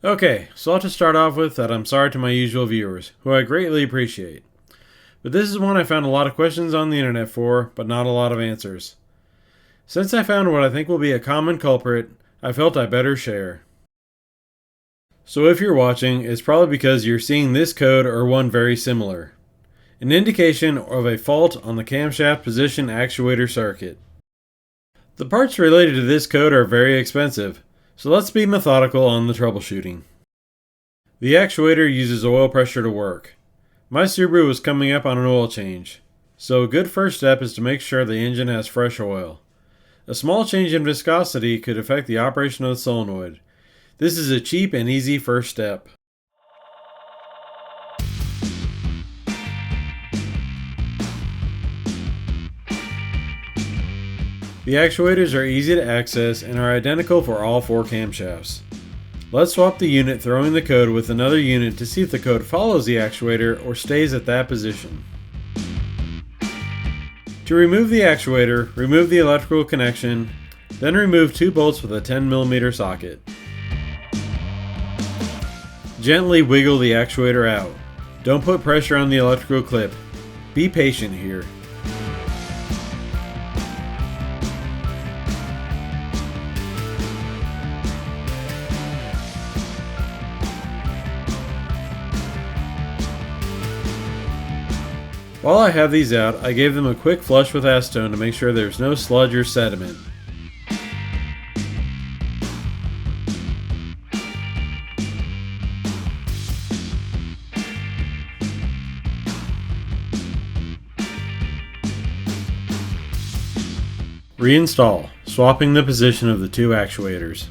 Okay, so I'll just start off with that I'm sorry to my usual viewers, who I greatly appreciate. But this is one I found a lot of questions on the internet for, but not a lot of answers. Since I found what I think will be a common culprit, I felt I better share. So if you're watching, it's probably because you're seeing this code or one very similar. An indication of a fault on the camshaft position actuator circuit. The parts related to this code are very expensive, so let's be methodical on the troubleshooting. The actuator uses oil pressure to work. My Subaru was coming up on an oil change, so a good first step is to make sure the engine has fresh oil. A small change in viscosity could affect the operation of the solenoid. This is a cheap and easy first step. The actuators are easy to access and are identical for all 4 camshafts. Let's swap the unit throwing the code with another unit to see if the code follows the actuator or stays at that position. To remove the actuator, remove the electrical connection, then remove 2 bolts with a 10mm socket. Gently wiggle the actuator out. Don't put pressure on the electrical clip. Be patient here. While I have these out, I gave them a quick flush with acetone to make sure there's no sludge or sediment. Reinstall, swapping the position of the 2 actuators.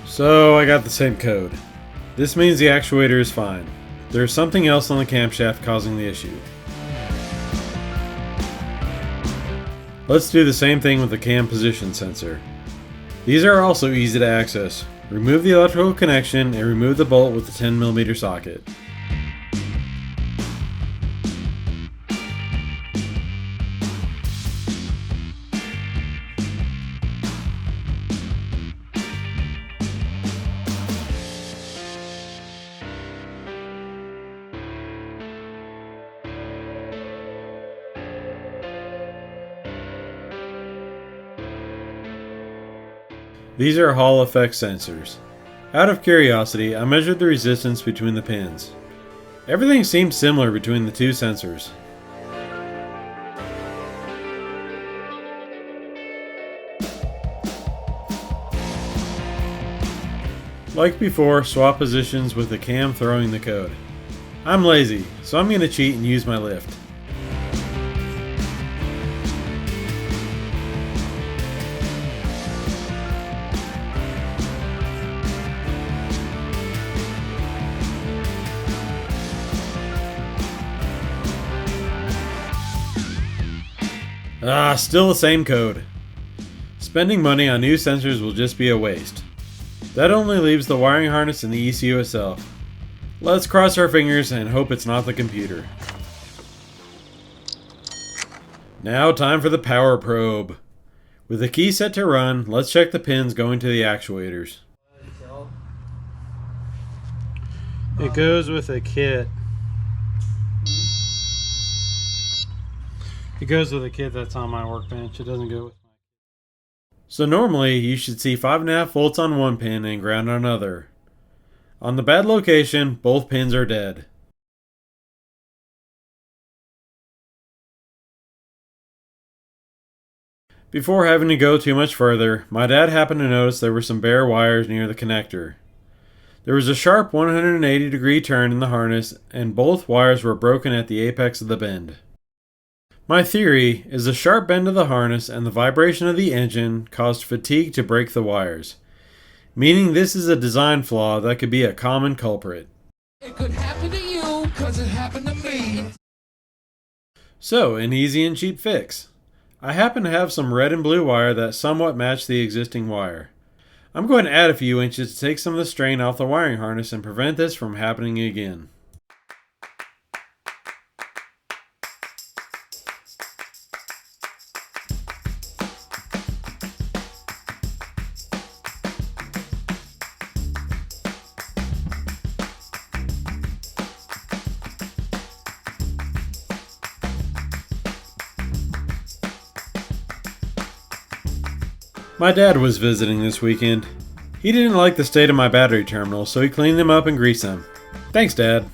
So I got the same code. This means the actuator is fine. There's something else on the camshaft causing the issue. Let's do the same thing with the cam position sensor. These are also easy to access. Remove the electrical connection and remove the bolt with the 10mm socket. These are Hall effect sensors. Out of curiosity, I measured the resistance between the pins. Everything seemed similar between the 2 sensors. Like before, swap positions with the cam throwing the code. I'm lazy, so I'm going to cheat and use my lift. Still the same code. Spending money on new sensors will just be a waste. That only leaves the wiring harness and the ECU itself. Let's cross our fingers and hope it's not the computer. Now time for the power probe. With the key set to run, let's check the pins going to the actuators. It goes with a kit. It goes with a kit that's on my workbench. It doesn't go with my kit. So normally you should see 5.5 volts on one pin and ground on another. On the bad location, both pins are dead. Before having to go too much further, my dad happened to notice there were some bare wires near the connector. There was a sharp 180-degree turn in the harness and both wires were broken at the apex of the bend. My theory is the sharp bend of the harness and the vibration of the engine caused fatigue to break the wires, meaning this is a design flaw that could be a common culprit. It could happen to you, 'cause it happened to me. So, an easy and cheap fix. I happen to have some red and blue wire that somewhat match the existing wire. I'm going to add a few inches to take some of the strain off the wiring harness and prevent this from happening again. My dad was visiting this weekend. He didn't like the state of my battery terminals, so he cleaned them up and greased them. Thanks, Dad.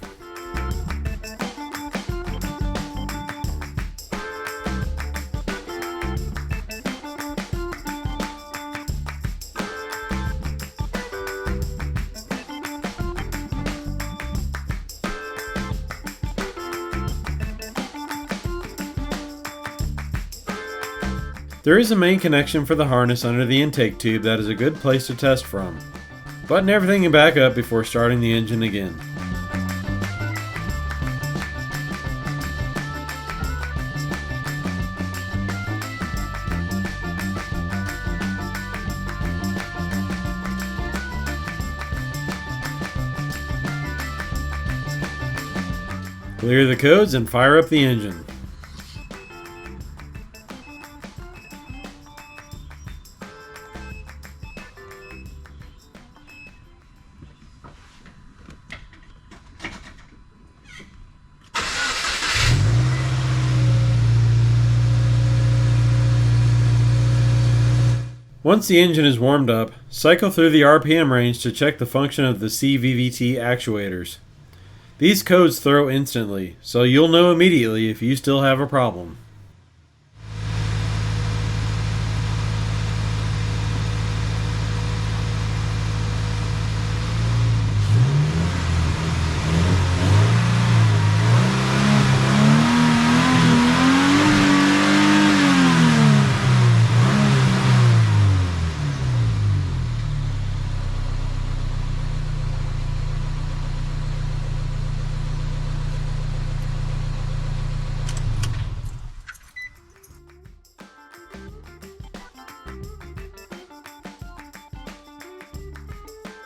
There is a main connection for the harness under the intake tube that is a good place to test from. Button everything back up before starting the engine again. Clear the codes and fire up the engine. Once the engine is warmed up, cycle through the RPM range to check the function of the CVVT actuators. These codes throw instantly, so you'll know immediately if you still have a problem.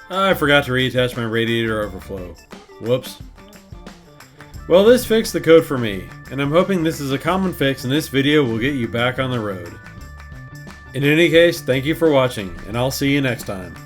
I forgot to reattach my radiator overflow. Whoops. Well, this fixed the code for me, and I'm hoping this is a common fix and this video will get you back on the road. In any case, thank you for watching, and I'll see you next time.